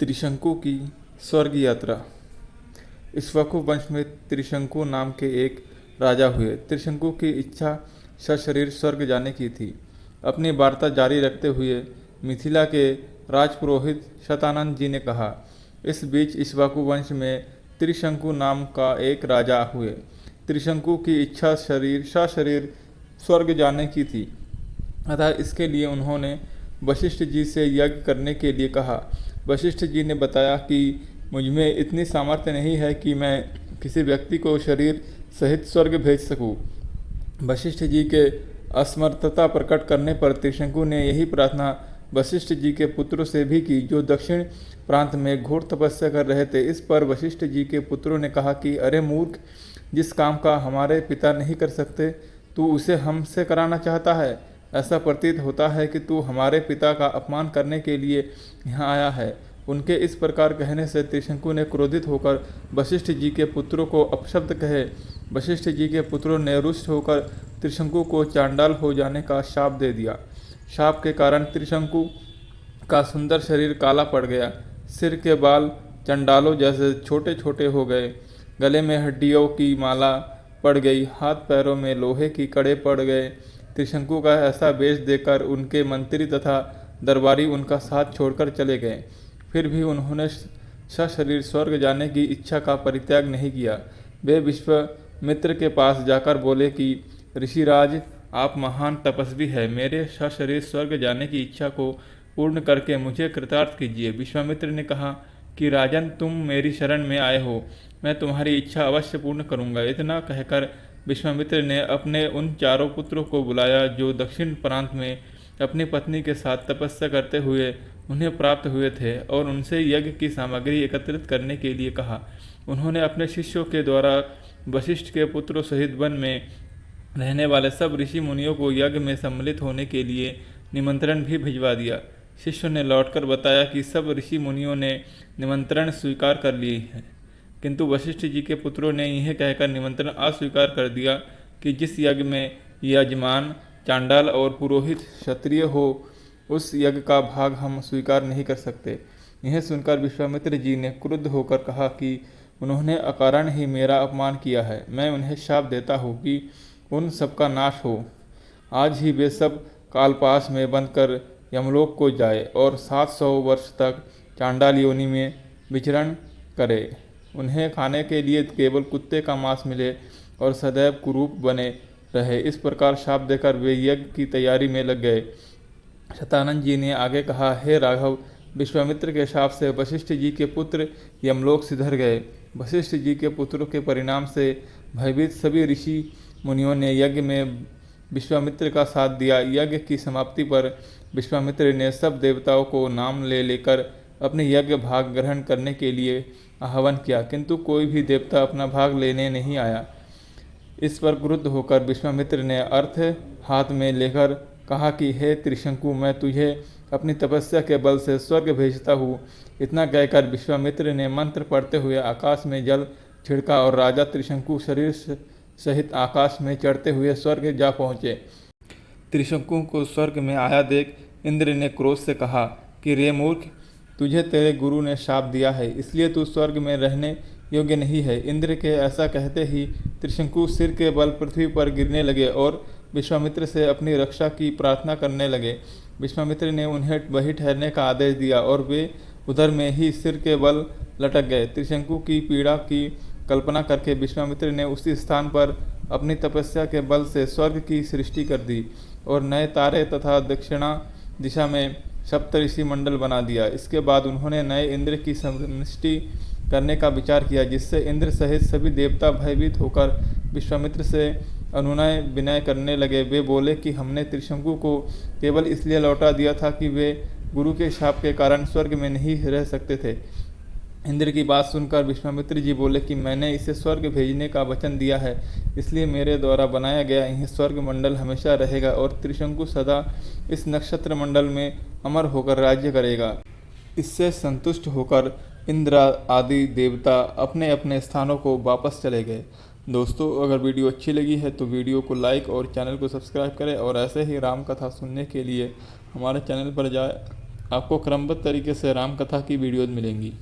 त्रिशंकु की स्वर्ग यात्रा। इक्ष्वाकु वंश में त्रिशंकु नाम के एक राजा हुए। त्रिशंकु की इच्छा सशरीर स्वर्ग जाने की थी। अपनी वार्ता जारी रखते हुए मिथिला के राजपुरोहित शतानंद जी ने कहा, इस बीच इक्ष्वाकु वंश में त्रिशंकु नाम का एक राजा हुए। त्रिशंकु की इच्छा सशरीर स्वर्ग जाने की थी, अतः इसके लिए उन्होंने वशिष्ठ जी से यज्ञ करने के लिए कहा। वशिष्ठ जी ने बताया कि मुझमें इतनी सामर्थ्य नहीं है कि मैं किसी व्यक्ति को शरीर सहित स्वर्ग भेज सकूं। वशिष्ठ जी के असमर्थता प्रकट करने पर त्रिशंकु ने यही प्रार्थना वशिष्ठ जी के पुत्रों से भी की, जो दक्षिण प्रांत में घोर तपस्या कर रहे थे। इस पर वशिष्ठ जी के पुत्रों ने कहा कि अरे मूर्ख, जिस काम का हमारे पिता नहीं कर सकते, तू उसे हमसे कराना चाहता है। ऐसा प्रतीत होता है कि तू हमारे पिता का अपमान करने के लिए यहाँ आया है। उनके इस प्रकार कहने से त्रिशंकु ने क्रोधित होकर वशिष्ठ जी के पुत्रों को अपशब्द कहे। वशिष्ठ जी के पुत्रों ने रुष्ट होकर त्रिशंकु को चांडाल हो जाने का शाप दे दिया। शाप के कारण त्रिशंकु का सुंदर शरीर काला पड़ गया, सिर के बाल चंडालों जैसे छोटे छोटे हो गए, गले में हड्डियों की माला पड़ गई, हाथ पैरों में लोहे की कड़े पड़ गए। त्रिशंकु का ऐसा वेश देखकर उनके मंत्री तथा दरबारी उनका साथ छोड़कर चले गए। फिर भी उन्होंने सशरीर स्वर्ग जाने की इच्छा का परित्याग नहीं किया। वे विश्वामित्र के पास जाकर बोले कि ऋषिराज, आप महान तपस्वी हैं, मेरे सशरीर स्वर्ग जाने की इच्छा को पूर्ण करके मुझे कृतार्थ कीजिए। विश्वामित्र ने कहा कि राजन, तुम मेरी शरण में आए हो, मैं तुम्हारी इच्छा अवश्य पूर्ण करूंगा। इतना कहकर विश्वामित्र ने अपने उन चारों पुत्रों को बुलाया जो दक्षिण प्रांत में अपनी पत्नी के साथ तपस्या करते हुए उन्हें प्राप्त हुए थे, और उनसे यज्ञ की सामग्री एकत्रित करने के लिए कहा। उन्होंने अपने शिष्यों के द्वारा वशिष्ठ के पुत्रों सहित वन में रहने वाले सब ऋषि मुनियों को यज्ञ में सम्मिलित होने के लिए निमंत्रण भी भिजवा दिया। शिष्यों ने लौटकर बताया कि सब ऋषि मुनियों ने निमंत्रण स्वीकार कर लिए हैं, किंतु वशिष्ठ जी के पुत्रों ने यह कहकर निमंत्रण अस्वीकार कर दिया कि जिस यज्ञ में यजमान चांडाल और पुरोहित क्षत्रिय हो, उस यज्ञ का भाग हम स्वीकार नहीं कर सकते। यह सुनकर विश्वामित्र जी ने क्रुद्ध होकर कहा कि उन्होंने अकारण ही मेरा अपमान किया है। मैं उन्हें शाप देता हूँ कि उन सबका नाश हो। आज ही वे सब कालपाश में बंधकर यमलोक को जाए और 700 वर्ष तक चांडाल योनि में विचरण करे। उन्हें खाने के लिए केवल कुत्ते का मांस मिले और सदैव कुरूप बने रहे। इस प्रकार शाप देकर वे यज्ञ की तैयारी में लग गए। शतानंद जी ने आगे कहा, हे राघव, विश्वामित्र के शाप से वशिष्ठ जी के पुत्र यमलोक सिधर गए। वशिष्ठ जी के पुत्रों के परिणाम से भयभीत सभी ऋषि मुनियों ने यज्ञ में विश्वामित्र का साथ दिया। यज्ञ की समाप्ति पर विश्वामित्र ने सब देवताओं को नाम ले लेकर अपने यज्ञ भाग ग्रहण करने के लिए आह्वान किया, किंतु कोई भी देवता अपना भाग लेने नहीं आया। इस पर क्रुद्ध होकर विश्वामित्र ने अर्थ हाथ में लेकर कहा कि हे त्रिशंकु, मैं तुझे अपनी तपस्या के बल से स्वर्ग भेजता हूँ। इतना कहकर विश्वामित्र ने मंत्र पढ़ते हुए आकाश में जल छिड़का और राजा त्रिशंकु शरीर सहित आकाश में चढ़ते हुए स्वर्ग जा पहुँचे। त्रिशंकु को स्वर्ग में आया देख इंद्र ने क्रोध से कहा कि रे मूर्ख, तुझे तेरे गुरु ने शाप दिया है, इसलिए तू स्वर्ग में रहने योग्य नहीं है। इंद्र के ऐसा कहते ही त्रिशंकु सिर के बल पृथ्वी पर गिरने लगे और विश्वामित्र से अपनी रक्षा की प्रार्थना करने लगे। विश्वामित्र ने उन्हें वहीं ठहरने का आदेश दिया और वे उधर में ही सिर के बल लटक गए। त्रिशंकु की पीड़ा की कल्पना करके विश्वामित्र ने उसी स्थान पर अपनी तपस्या के बल से स्वर्ग की सृष्टि कर दी और नए तारे तथा दक्षिणा दिशा में सप्तऋषि मंडल बना दिया। इसके बाद उन्होंने नए इंद्र की सृष्टि करने का विचार किया, जिससे इंद्र सहित सभी देवता भयभीत होकर विश्वामित्र से अनुनय विनय करने लगे। वे बोले कि हमने त्रिशंकु को केवल इसलिए लौटा दिया था कि वे गुरु के शाप के कारण स्वर्ग में नहीं रह सकते थे। इंद्र की बात सुनकर विश्वामित्र जी बोले कि मैंने इसे स्वर्ग भेजने का वचन दिया है, इसलिए मेरे द्वारा बनाया गया यह स्वर्ग मंडल हमेशा रहेगा और त्रिशंकु सदा इस नक्षत्र मंडल में अमर होकर राज्य करेगा। इससे संतुष्ट होकर इंद्र आदि देवता अपने अपने स्थानों को वापस चले गए। दोस्तों, अगर वीडियो अच्छी लगी है तो वीडियो को लाइक और चैनल को सब्सक्राइब करें और ऐसे ही राम कथा सुनने के लिए हमारे चैनल पर जाए आपको क्रमबद्ध तरीके से राम कथा की वीडियोज़ मिलेंगी।